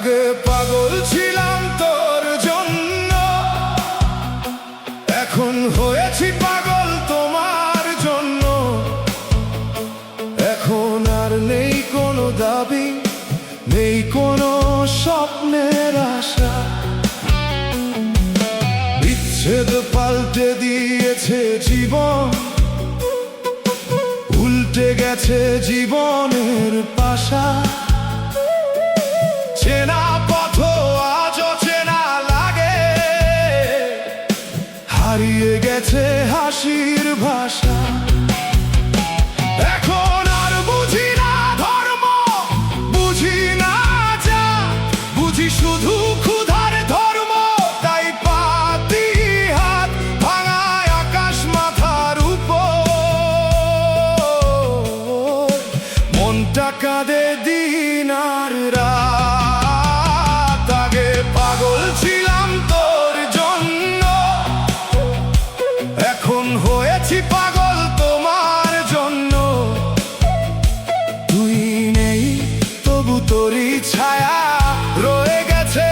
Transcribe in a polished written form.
আগে পাগল ছিলাম তোর জন্য, এখন হয়েছি পাগল তোমার জন্য। এখন আর নেই কোনো দাবি, নেই কোনো স্বপ্নের আশা। বিচ্ছেদ পাল্টে দিয়েছে জীবন, উল্টে গেছে জীবনের পাশা। চেনা পথ আজও চেনা লাগে, হারিয়ে গেছে হাসির ভাষা। এখন আর বুঝি না ধর্ম, বুঝি না যা, বুঝি শুধু ক্ষুধার ধর্ম। তাই পাতি হাত ভাঙায় আকাশ মাথার উপর, মনটা কাঁদে দিন আর রাত। আগে পাগল ছিলাম তোর জন্য, এখন হয়েছি পাগল তোমার জন্য। তুই নেই তবু তোরই ছায়া রয়ে গেছে